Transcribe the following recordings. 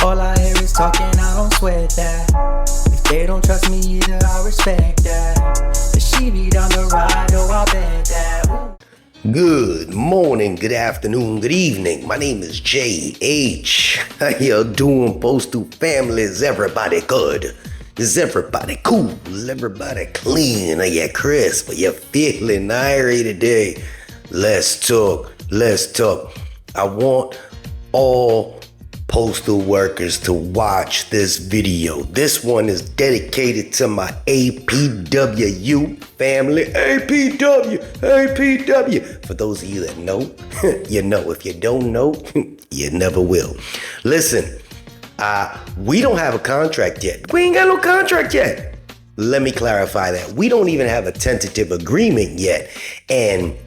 All I hear is talking, I don't sweat that. If they don't trust me either, I respect that. But she be down the ride, oh I bet that. Ooh. Good morning, good afternoon, good evening. My name is JH. How you doing, Postal family? Is everybody good? Is everybody cool? Is everybody clean? Are you crisp? Are you feeling irie today? Let's talk. I want all postal workers to watch this video. This one is dedicated to my APWU family. APW. For those of you that know, you know. If you don't know, you never will. Listen, we don't have a contract yet. We ain't got no contract yet. Let me clarify that. We don't even have a tentative agreement yet. And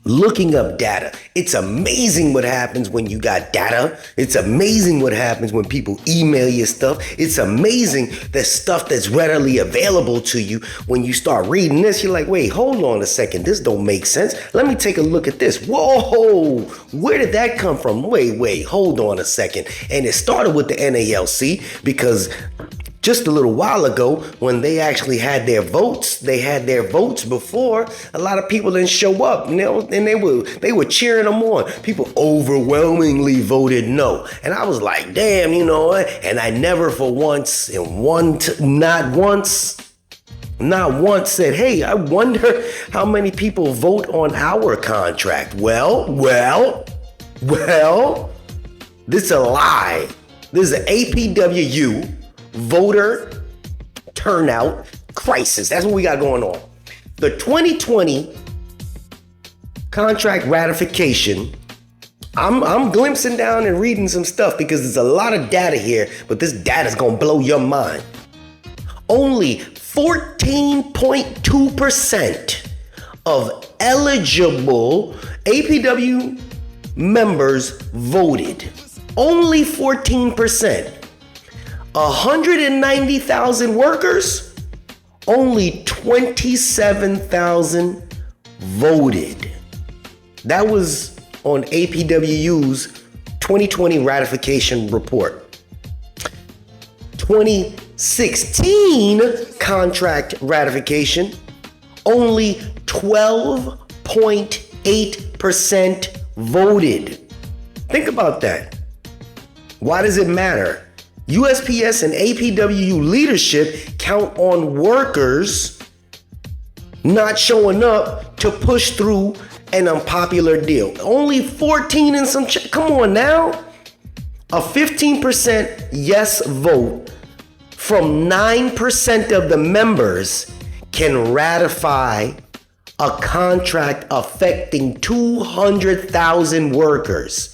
looking up data, it's amazing what happens when you got data. It's amazing what happens when people email you stuff. It's amazing the stuff that's readily available to you. When you start reading this, you're like, wait, hold on a second. This don't make sense. Let me take a look at this. Whoa, where did that come from? Wait, hold on a second. And it started with the NALC because just a little while ago, when they actually had their votes, before. A lot of people didn't show up, and they were cheering them on. People overwhelmingly voted no, and I was like, damn, you know what? And I never for once, not once said, hey, I wonder how many people vote on our contract. Well, this is a lie. This is an APWU voter turnout crisis. That's what we got going on. The 2020 contract ratification, I'm glimpsing down and reading some stuff because there's a lot of data here, but this data is going to blow your mind. Only 14.2% of eligible APW members voted. Only 14%. 190,000 workers, only 27,000 voted. That was on APWU's 2020 ratification report. 2016 contract ratification, only 12.8% voted. Think about that. Why does it matter? USPS and APWU leadership count on workers not showing up to push through an unpopular deal. Only 14 and some come on now. A 15% yes vote from 9% of the members can ratify a contract affecting 200,000 workers.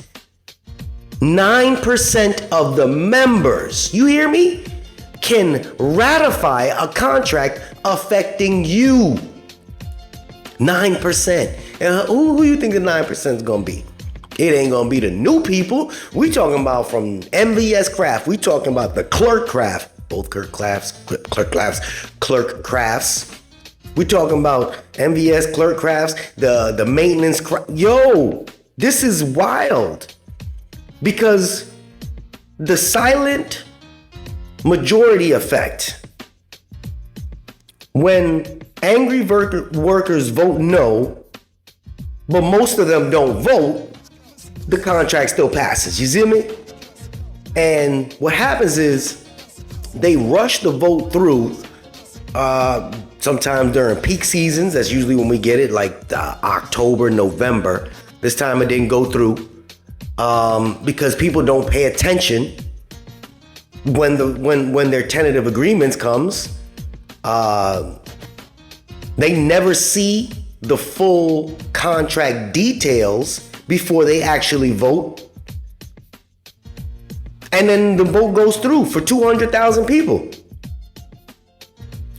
9% of the members, you hear me, can ratify a contract affecting you. 9%. And who you think the 9% is going to be? It ain't going to be the new people. We talking about from MVS craft. We talking about the clerk craft. Both clerk crafts. We talking about MVS clerk crafts, the maintenance craft. Yo, this is wild. Because the silent majority effect, when angry workers vote no, but most of them don't vote, the contract still passes. You see me? And what happens is they rush the vote through sometimes during peak seasons. That's usually when we get it, like October, November. This time it didn't go through. Because people don't pay attention when their tentative agreements comes. They never see the full contract details before they actually vote. And then the vote goes through for 200,000 people.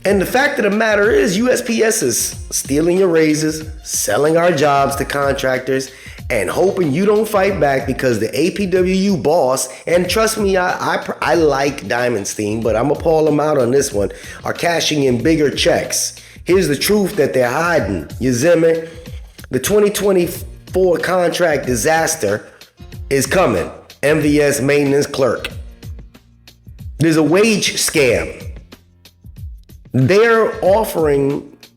And the fact of the matter is, USPS is stealing your raises, selling our jobs to contractors, and hoping you don't fight back because the APWU boss, and trust me, I like Diamondstein, but I'm gonna call them out on this one, are cashing in bigger checks. Here's the truth that they're hiding. You see me? The 2024 contract disaster is coming. MVS maintenance clerk. There's a wage scam.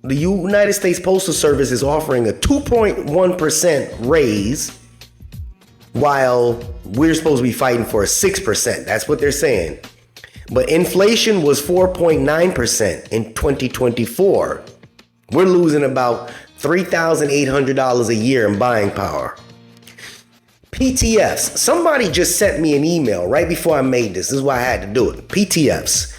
The United States Postal Service is offering a 2.1% raise while we're supposed to be fighting for a 6%. That's what they're saying. But inflation was 4.9% in 2024. We're losing about $3,800 a year in buying power. PTFs. Somebody just sent me an email right before I made this. This is why I had to do it. PTFs.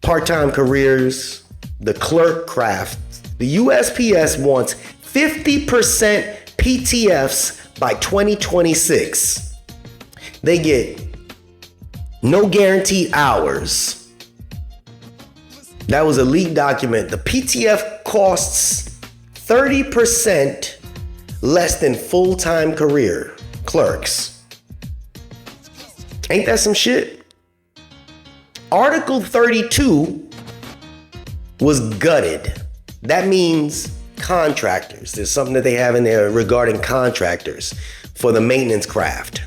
Part-time careers, the clerk craft. The USPS wants 50% PTFs by 2026. They get no guaranteed hours. That was a leaked document. The PTF costs 30% less than full-time career clerks. Ain't that some shit? Article 32 was gutted. That means contractors. There's something that they have in there regarding contractors for the maintenance craft,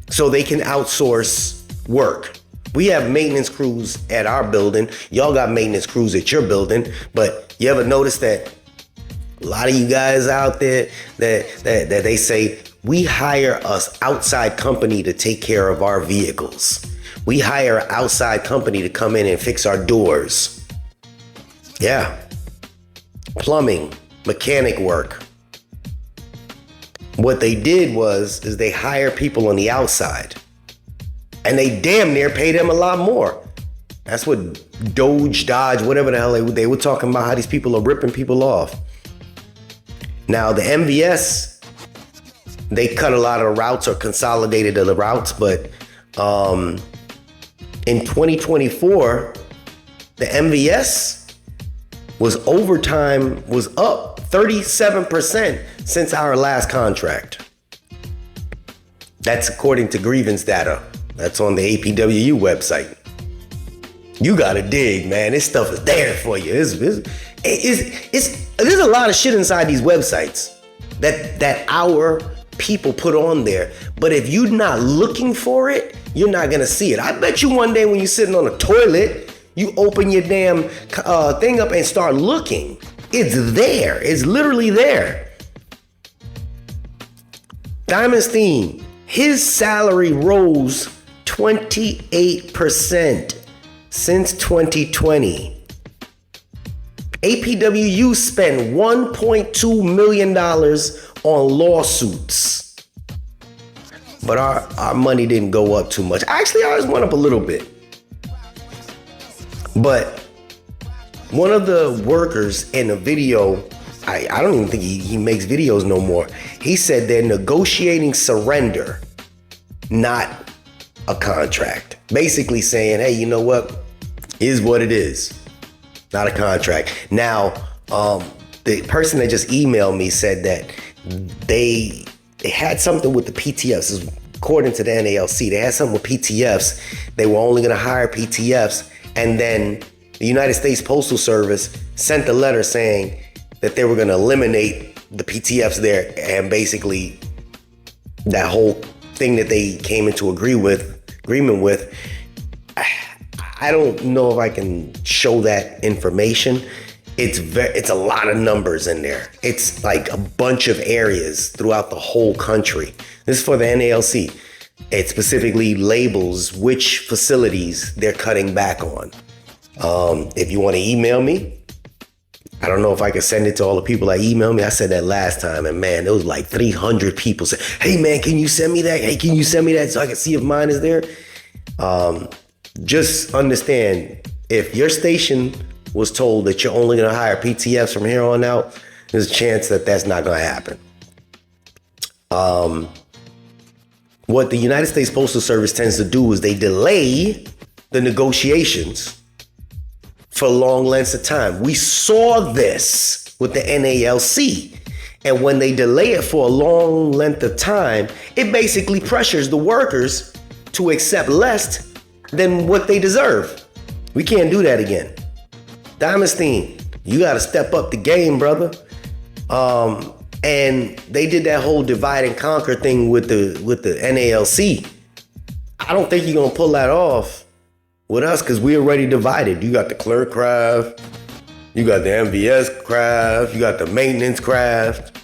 so they can outsource work. We have maintenance crews at our building. Y'all got maintenance crews at your building, but you ever notice that a lot of you guys out there that they say, we hire us outside company to take care of our vehicles. We hire an outside company to come in and fix our doors. Yeah. Plumbing, mechanic work. What they did is they hire people on the outside, and they damn near pay them a lot more. That's what Dodge, whatever the hell they were talking about, how these people are ripping people off. Now the MVS, they cut a lot of routes or consolidated the routes, but in 2024, the MVS overtime was up 37% since our last contract. That's according to grievance data. That's on the APWU website. You gotta dig, man. This stuff is there for you. There's a lot of shit inside these websites that our people put on there. But if you're not looking for it, you're not gonna see it. I bet you one day when you're sitting on a toilet, you open your damn thing up and start looking. It's there. It's literally there. Diamond's theme. His salary rose 28% since 2020. APWU spent $1.2 million on lawsuits. But our money didn't go up too much. Actually, ours went up a little bit. But one of the workers in the video, I don't even think he makes videos no more. He said they're negotiating surrender, not a contract. Basically saying, hey, you know what? Is what it is. Not a contract. Now, the person that just emailed me said that they had something with the PTFs. According to the NALC, they had something with PTFs. They were only going to hire PTFs. And then the United States Postal Service sent a letter saying that they were going to eliminate the PTFs there. And basically, that whole thing that they came into agreement with, I don't know if I can show that information. It's a lot of numbers in there. It's like a bunch of areas throughout the whole country. This is for the NALC. It specifically labels which facilities they're cutting back on. If you want to email me, I don't know if I can send it to all the people that email me. I said that last time, and man, there was like 300 people said, hey man, can you send me that? Hey, can you send me that so I can see if mine is there? Just understand, if your station was told that you're only going to hire PTFs from here on out, there's a chance that that's not going to happen. What the United States Postal Service tends to do is they delay the negotiations for long lengths of time. We saw this with the NALC. And when they delay it for a long length of time, it basically pressures the workers to accept less than what they deserve. We can't do that again. Diamond's theme, you got to step up the game, brother. And they did that whole divide and conquer thing with the NALC. I don't think you're gonna pull that off with us because we already divided. You got the clerk craft, you got the MVS craft, you got the maintenance craft.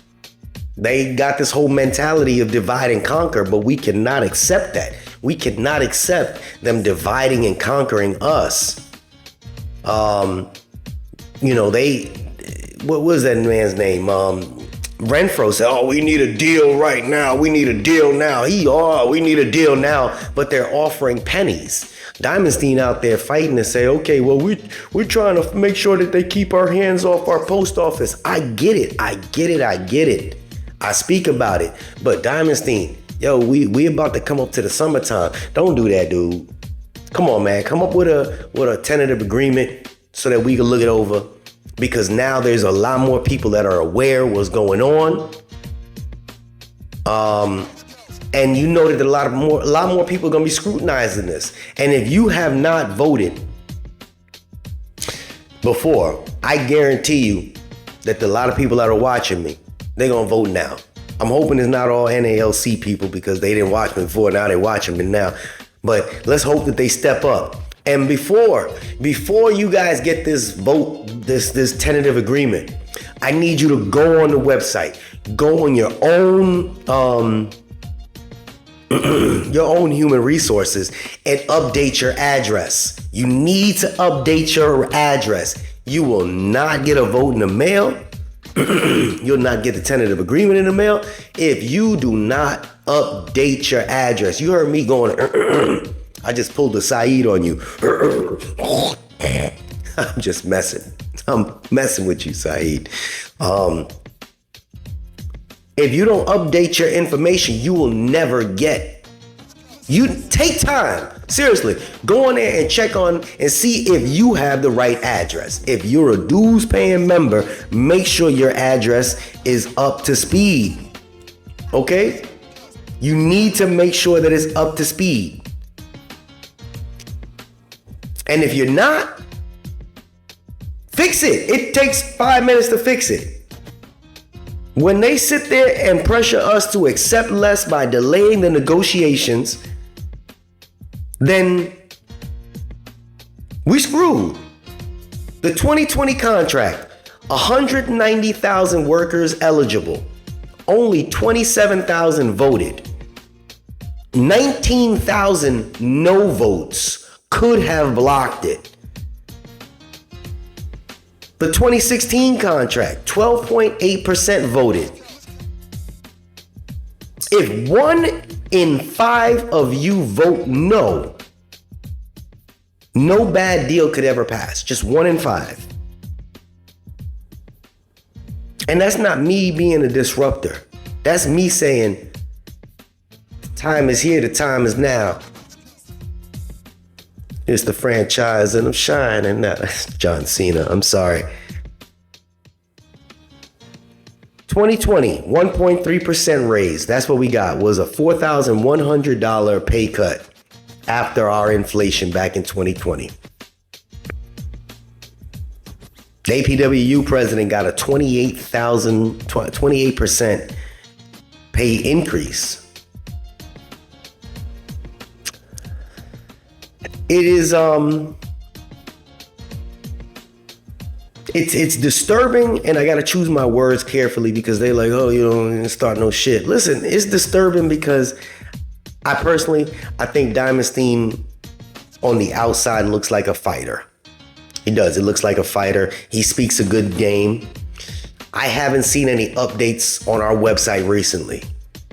They got this whole mentality of divide and conquer, but we cannot accept that. We cannot accept them dividing and conquering us. What was that man's name? Renfro said, oh, we need a deal right now. We need a deal now. We need a deal now. But they're offering pennies. Diamondstein out there fighting to say, okay, well, we're trying to make sure that they keep our hands off our post office. I get it. I speak about it. But Diamondstein, yo, we about to come up to the summertime. Don't do that, dude. Come on, man. Come up with a tentative agreement so that we can look it over. Because now there's a lot more people that are aware what's going on. And you know that a lot more people are gonna be scrutinizing this. And if you have not voted before, I guarantee you that a lot of people that are watching me, they're gonna vote now. I'm hoping it's not all NALC people because they didn't watch me before, now they watching me now. But let's hope that they step up. And before you guys get this vote, this tentative agreement, I need you to go on the website, go on your own human resources and update your address. You need to update your address. You will not get a vote in the mail. You'll not get the tentative agreement in the mail if you do not update your address. You heard me going, I just pulled a Saeed on you. I'm just messing. I'm messing with you, Saeed. If you don't update your information, you will never get. You take time. Seriously, go on there and check on and see if you have the right address. If you're a dues paying member, make sure your address is up to speed. Okay? You need to make sure that it's up to speed. And if you're not, fix it. It takes 5 minutes to fix it. When they sit there and pressure us to accept less by delaying the negotiations, then we screwed. The 2020 contract, 190,000 workers eligible, only 27,000 voted. 19,000 no votes could have blocked it. The 2016 contract, 12.8% voted. If 1 in 5 of you vote no, no bad deal could ever pass. Just 1 in 5. And that's not me being a disruptor. That's me saying, the time is here, the time is now. It's the franchise and I'm shining. That's John Cena, I'm sorry. 2020, 1.3% raise. That's what we got, was a $4,100 pay cut after our inflation back in 2020. The APWU president got a 28% pay increase. It is it's disturbing, and I gotta choose my words carefully because they like, oh, you don't start no shit. Listen, it's disturbing because I think Diamondstein on the outside looks like a fighter. He does. It looks like a fighter. He speaks a good game. I haven't seen any updates on our website recently.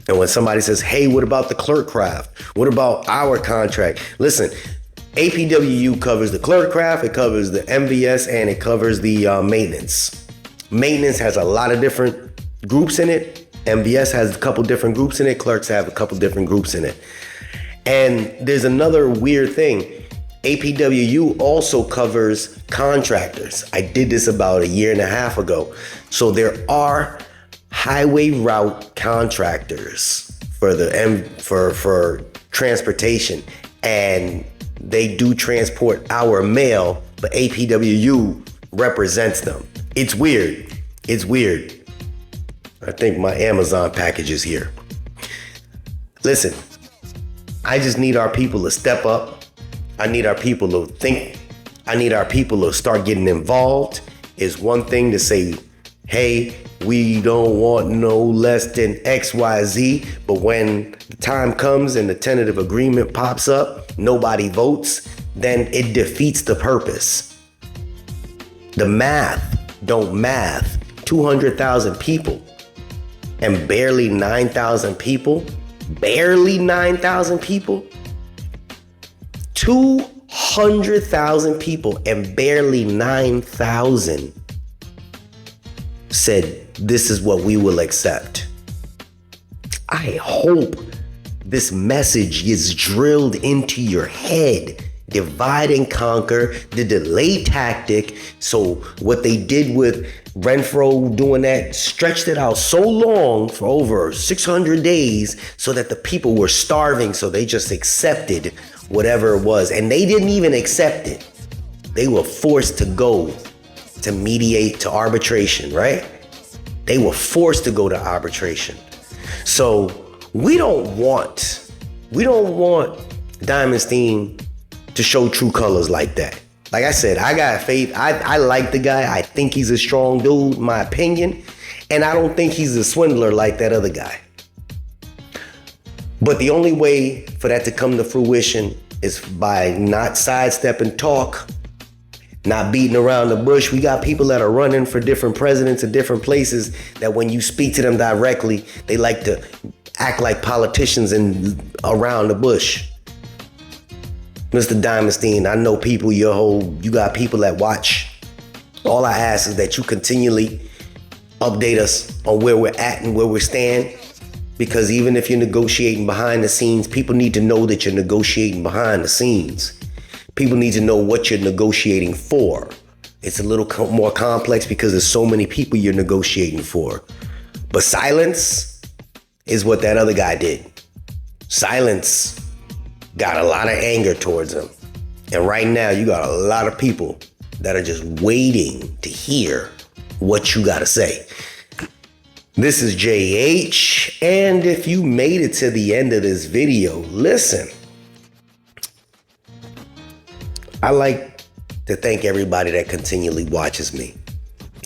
And when somebody says, hey, what about the clerk craft? What about our contract? Listen, APWU covers the clerk craft, it covers the MVS, and it covers the maintenance. Maintenance has a lot of different groups in it. MVS has a couple different groups in it. Clerks have a couple different groups in it. And there's another weird thing. APWU also covers contractors. I did this about 1.5 years ago. So there are highway route contractors for transportation, and they do transport our mail, but APWU represents them. It's weird. It's weird. I think my Amazon package is here. Listen, I just need our people to step up. I need our people to think. I need our people to start getting involved. It's one thing to say, hey, we don't want no less than XYZ, but when the time comes and the tentative agreement pops up, nobody votes, then it defeats the purpose. The math don't math. 200,000 people and barely 9,000 people, 200,000 people and barely 9,000 said, this is what we will accept. I hope this message is drilled into your head. Divide and conquer, the delay tactic. So what they did with Renfro doing that, stretched it out so long for over 600 days so that the people were starving. So they just accepted whatever it was. And they didn't even accept it. They were forced to go to mediate, to arbitration, right? They were forced to go to arbitration. So we don't want Diamondstein to show true colors like that. Like I said, I got faith. I like the guy. I think he's a strong dude, my opinion. And I don't think he's a swindler like that other guy. But the only way for that to come to fruition is by not sidestepping talk, not beating around the bush. We got people that are running for different presidents in different places that when you speak to them directly, they like to act like politicians and around the bush. Mr. Diamondstein, I know people, you got people that watch. All I ask is that you continually update us on where we're at and where we stand. Because even if you're negotiating behind the scenes, people need to know that you're negotiating behind the scenes. People need to know what you're negotiating for. It's a little more complex because there's so many people you're negotiating for. But silence is what that other guy did. Silence got a lot of anger towards him. And right now you got a lot of people that are just waiting to hear what you got to say. This is JH, and if you made it to the end of this video, listen. I like to thank everybody that continually watches me.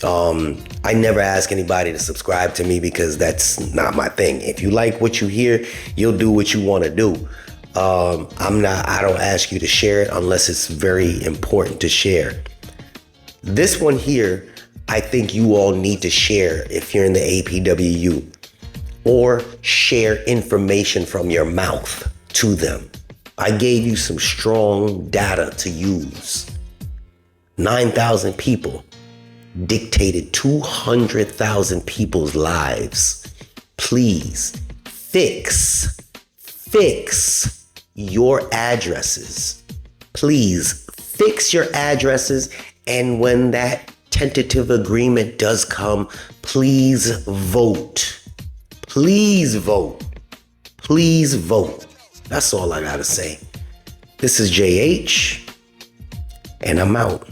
I never ask anybody to subscribe to me because that's not my thing. If you like what you hear, you'll do what you want to do. I don't ask you to share it unless it's very important to share. This one here, I think you all need to share if you're in the APWU, or share information from your mouth to them. I gave you some strong data to use. 9,000 people dictated 200,000 people's lives. Please fix your addresses. Please fix your addresses. And when that tentative agreement does come, please vote. Please vote. Please vote. That's all I gotta say. This is JH, and I'm out.